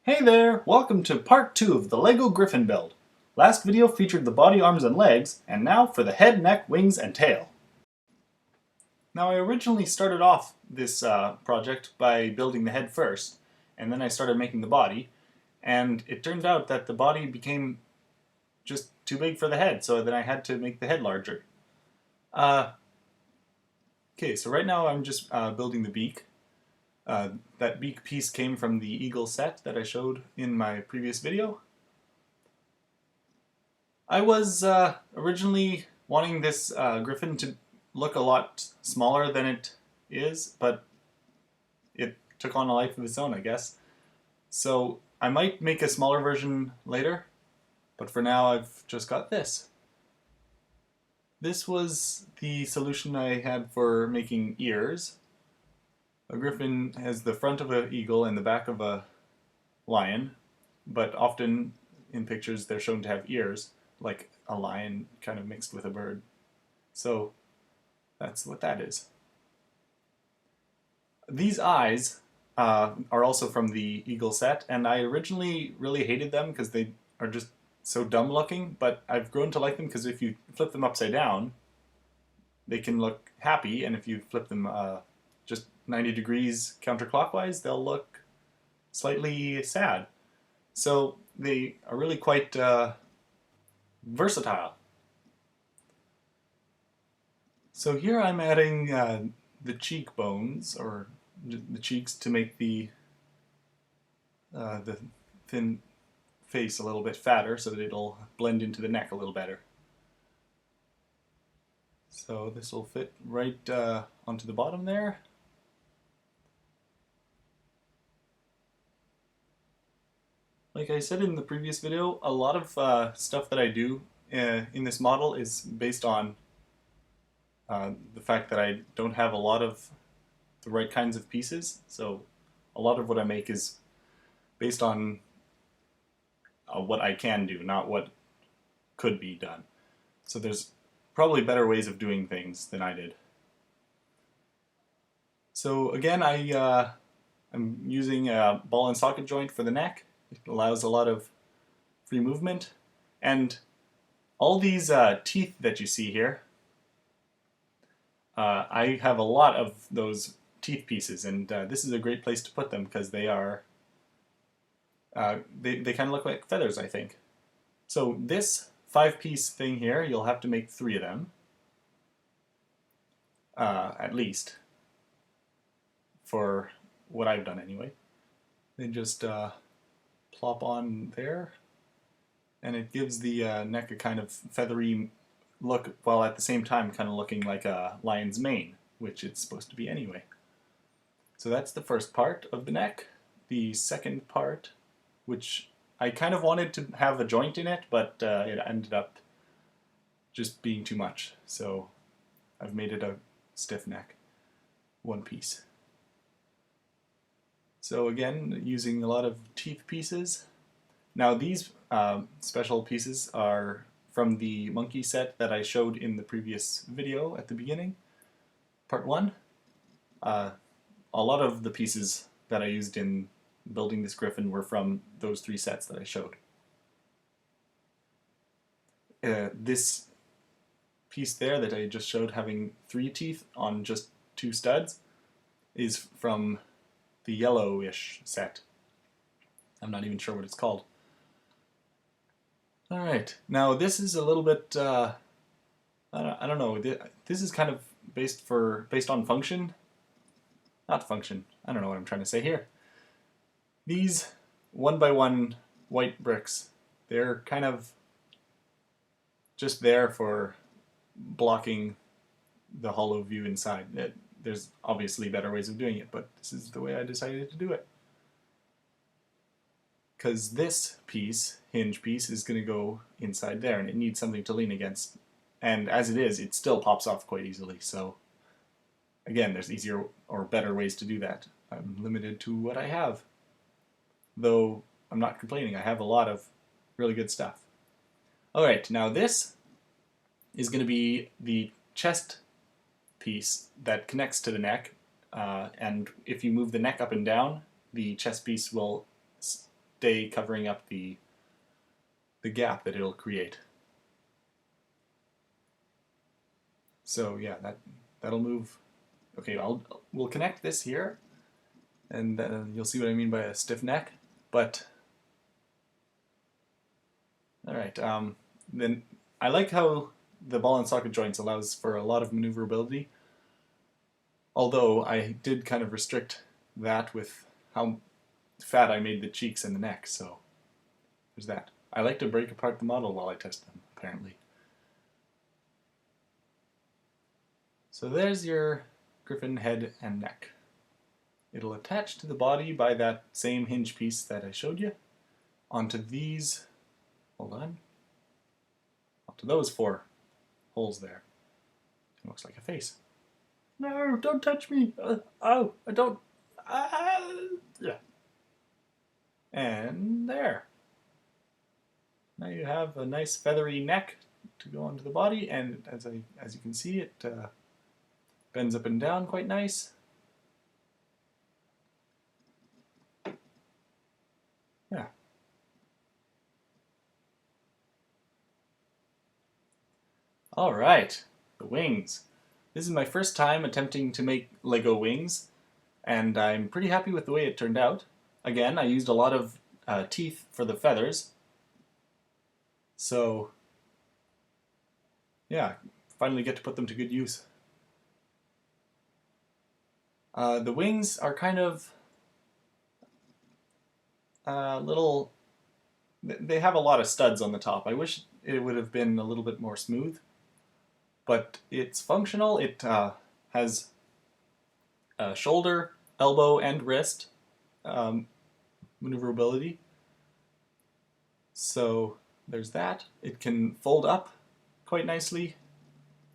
Hey there! Welcome to part 2 of the LEGO Griffin build. Last video featured the body, arms, and legs, and now for the head, neck, wings, and tail. Now I originally started off this project by building the head first, and then I started making the body, and it turned out that the body became just too big for the head, so then I had to make the head larger. Okay, so right now I'm just building the beak. That beak piece came from the eagle set that I showed in my previous video. I was originally wanting this Griffin to look a lot smaller than it is, but it took on a life of its own, I guess. So I might make a smaller version later, but for now I've just got this. This was the solution I had for making ears. A griffin has the front of an eagle and the back of a lion, but often in pictures they're shown to have ears, like a lion kind of mixed with a bird. So that's what that is. These eyes are also from the eagle set, and I originally really hated them because they are just so dumb looking, but I've grown to like them because if you flip them upside down, they can look happy, and if you flip them just 90 degrees counterclockwise, they'll look slightly sad. So they are really quite versatile. So here I'm adding the cheekbones, or the cheeks, to make the thin face a little bit fatter so that it'll blend into the neck a little better. So this will fit right onto the bottom there. Like I said in the previous video, a lot of stuff that I do in this model is based on the fact that I don't have a lot of the right kinds of pieces. So a lot of what I make is based on what I can do, not what could be done. So there's probably better ways of doing things than I did. So again, I'm using a ball and socket joint for the neck. It allows a lot of free movement, and all these teeth that you see here, I have a lot of those teeth pieces, and this is a great place to put them because they are they kind of look like feathers, I think. So this 5-piece thing here, you'll have to make 3 of them at least, for what I've done anyway. They just plop on there, and it gives the neck a kind of feathery look, while at the same time kind of looking like a lion's mane, which it's supposed to be anyway. So that's the first part of the neck. The second part, which I kind of wanted to have a joint in it, but it ended up just being too much, so I've made it a stiff neck, 1 piece. So again, using a lot of teeth pieces. Now these special pieces are from the monkey set that I showed in the previous video at the beginning, part 1. A lot of the pieces that I used in building this Griffin were from those 3 sets that I showed. This piece there that I just showed having 3 teeth on just 2 studs is from the yellowish set. I'm not even sure what it's called. Alright, now this is a little bit, I don't know, this is kind of based on function. Not function, I don't know what I'm trying to say here. These 1x1 white bricks, they're kind of just there for blocking the hollow view inside. There's obviously better ways of doing it, but this is the way I decided to do it. Because this piece, hinge piece, is going to go inside there, and it needs something to lean against. And as it is, it still pops off quite easily, so again, there's easier or better ways to do that. I'm limited to what I have. Though I'm not complaining, I have a lot of really good stuff. Alright, now this is going to be the chest piece that connects to the neck, and if you move the neck up and down, the chest piece will day covering up the gap that it'll create. So yeah, that'll move. Okay, we'll connect this here, and you'll see what I mean by a stiff neck. But all right, then I like how the ball and socket joints allows for a lot of maneuverability. Although I did kind of restrict that with how fat I made the cheeks and the neck, so there's that. I like to break apart the model while I test them, apparently. So there's your Griffin head and neck. It'll attach to the body by that same hinge piece that I showed you, onto these, hold on, onto those 4 holes there. It looks like a face. No, don't touch me! Oh, I don't... yeah. And there. Now you have a nice feathery neck to go onto the body, and as you can see, it bends up and down quite nice. Yeah. All right, the wings. This is my first time attempting to make Lego wings, and I'm pretty happy with the way it turned out. Again, I used a lot of teeth for the feathers. So, yeah, finally get to put them to good use. The wings are kind of little... They have a lot of studs on the top. I wish it would have been a little bit more smooth. But it's functional. It has shoulder, elbow, and wrist maneuverability. So there's that. It can fold up quite nicely.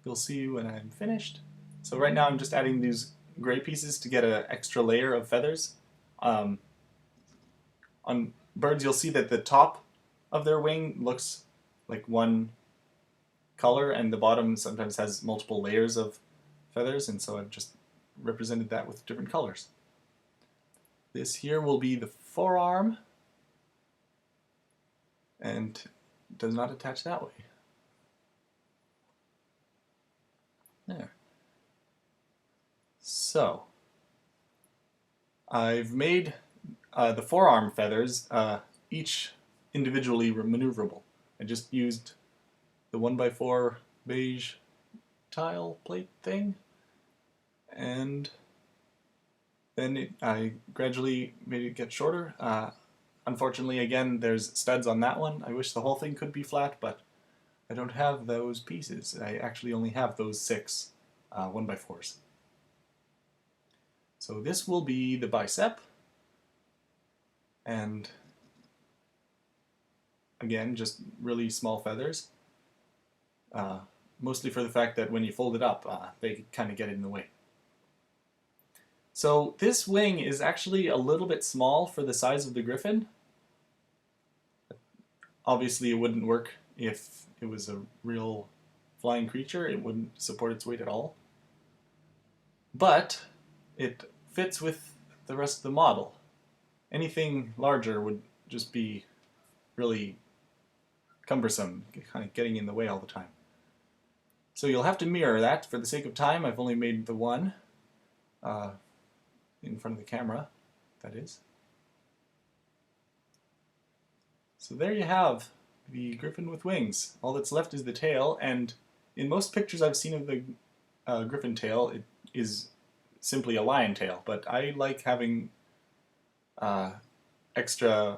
You'll see when I'm finished. So right now I'm just adding these gray pieces to get an extra layer of feathers. On birds, you'll see that the top of their wing looks like one color, and the bottom sometimes has multiple layers of feathers, and so I've just represented that with different colors. This here will be the forearm, and does not attach that way. There. So, I've made the forearm feathers each individually maneuverable. I just used the 1x4 beige tile plate thing, and then I gradually made it get shorter. Unfortunately, again, there's studs on that one. I wish the whole thing could be flat, but I don't have those pieces. I actually only have those 6 1x4s. So this will be the bicep, and again, just really small feathers. Mostly for the fact that when you fold it up, they kind of get in the way. So this wing is actually a little bit small for the size of the Griffin. Obviously it wouldn't work if it was a real flying creature. It wouldn't support its weight at all. But it fits with the rest of the model. Anything larger would just be really cumbersome, kind of getting in the way all the time. So you'll have to mirror that. For the sake of time, I've only made the one in front of the camera, that is. So there you have the Griffin with wings. All that's left is the tail, and in most pictures I've seen of the Griffin tail, it is simply a lion tail, but I like having extra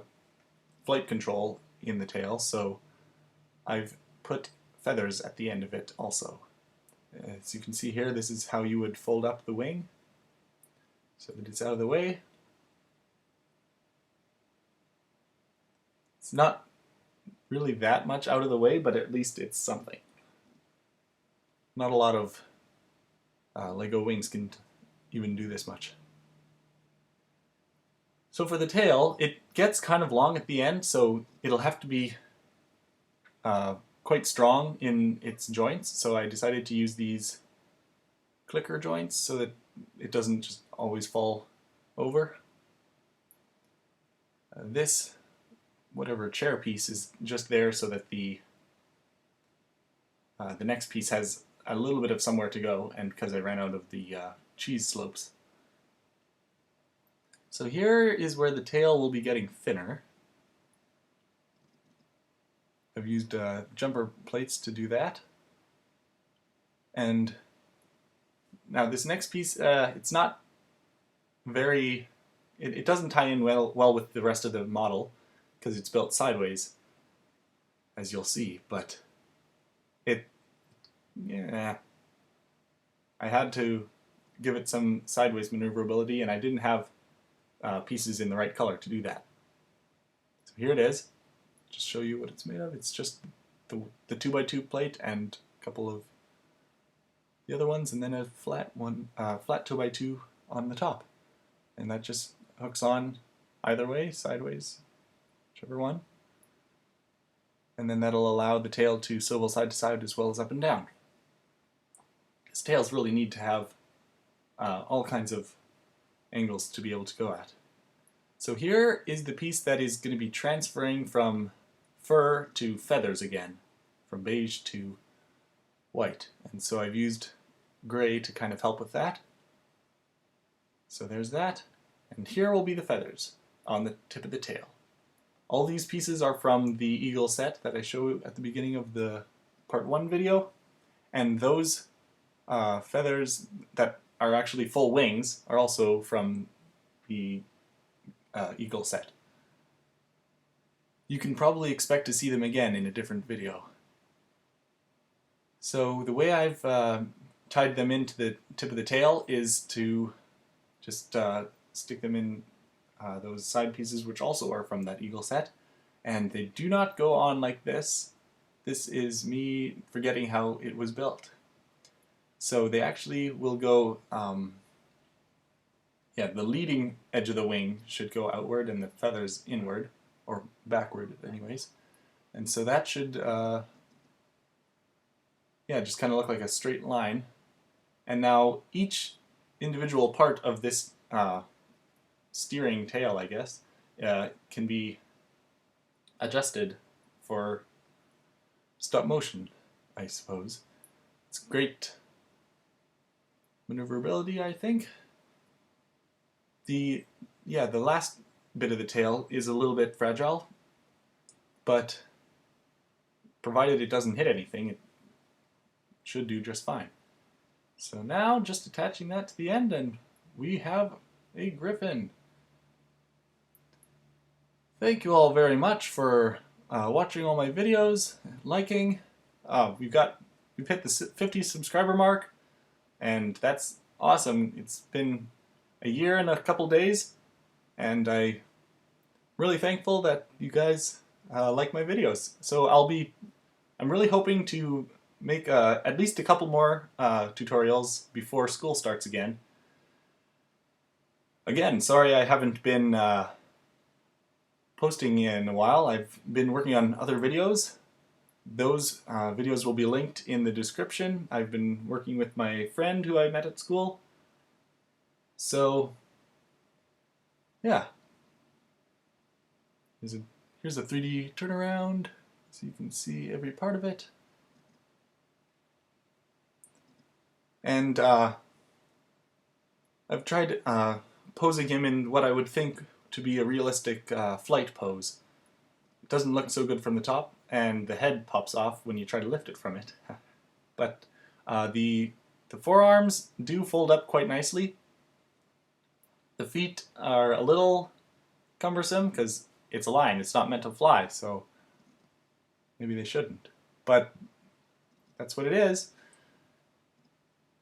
flight control in the tail, so I've put feathers at the end of it also. As you can see here, this is how you would fold up the wing so that it's out of the way. It's not really that much out of the way, but at least it's something. Not a lot of Lego wings can even do this much. So for the tail, it gets kind of long at the end, so it'll have to be quite strong in its joints, so I decided to use these clicker joints so that it doesn't just always fall over. This whatever chair piece is just there so that the next piece has a little bit of somewhere to go, and because I ran out of the cheese slopes. So here is where the tail will be getting thinner. I've used jumper plates to do that. And now this next piece, it's not very, it doesn't tie in well with the rest of the model because it's built sideways, as you'll see, but yeah, I had to give it some sideways maneuverability, and I didn't have pieces in the right color to do that. So here it is. Just show you what it's made of. It's just the 2x2 plate and a couple of the other ones, and then a flat 2x2 on the top, and that just hooks on either way, sideways, whichever one, and then that'll allow the tail to swivel side to side as well as up and down. Because tails really need to have all kinds of angles to be able to go at. So here is the piece that is going to be transferring from fur to feathers again, from beige to white. And so I've used gray to kind of help with that. So there's that. And here will be the feathers on the tip of the tail. All these pieces are from the eagle set that I showed at the beginning of the part 1 video. And those feathers that are actually full wings are also from the eagle set. You can probably expect to see them again in a different video. So the way I've tied them into the tip of the tail is to just stick them in those side pieces, which also are from that eagle set, and they do not go on like this. This is me forgetting how it was built. So they actually will go, yeah, the leading edge of the wing should go outward and the feathers inward, or backward anyways. And so that should, yeah, just kind of look like a straight line. And now each individual part of this steering tail, I guess, can be adjusted for stop motion, I suppose. It's great maneuverability, I think. The last bit of the tail is a little bit fragile, but provided it doesn't hit anything, it should do just fine. So now just attaching that to the end, and we have a Griffin. Thank you all very much for watching all my videos, liking. We've hit the 50 subscriber mark, and that's awesome. It's been a year and a couple days, and I'm really thankful that you guys like my videos. So I'm really hoping to make at least a couple more tutorials before school starts again. Again, sorry I haven't been posting in a while. I've been working on other videos. Those videos will be linked in the description. I've been working with my friend who I met at school. So, yeah. Here's a 3D turnaround, so you can see every part of it. And I've tried posing him in what I would think to be a realistic flight pose. It doesn't look so good from the top, and the head pops off when you try to lift it from it. But the forearms do fold up quite nicely. The feet are a little cumbersome because it's a lion, it's not meant to fly, so maybe they shouldn't. But that's what it is.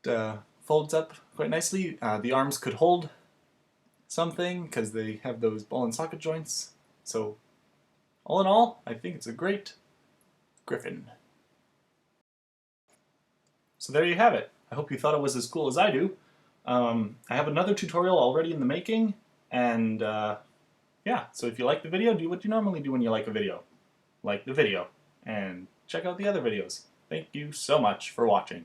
It folds up quite nicely. The arms could hold something because they have those ball and socket joints. So all in all, I think it's a great Griffin. So there you have it. I hope you thought it was as cool as I do. I have another tutorial already in the making, and yeah, so if you like the video, do what you normally do when you like a video. Like the video, and check out the other videos. Thank you so much for watching.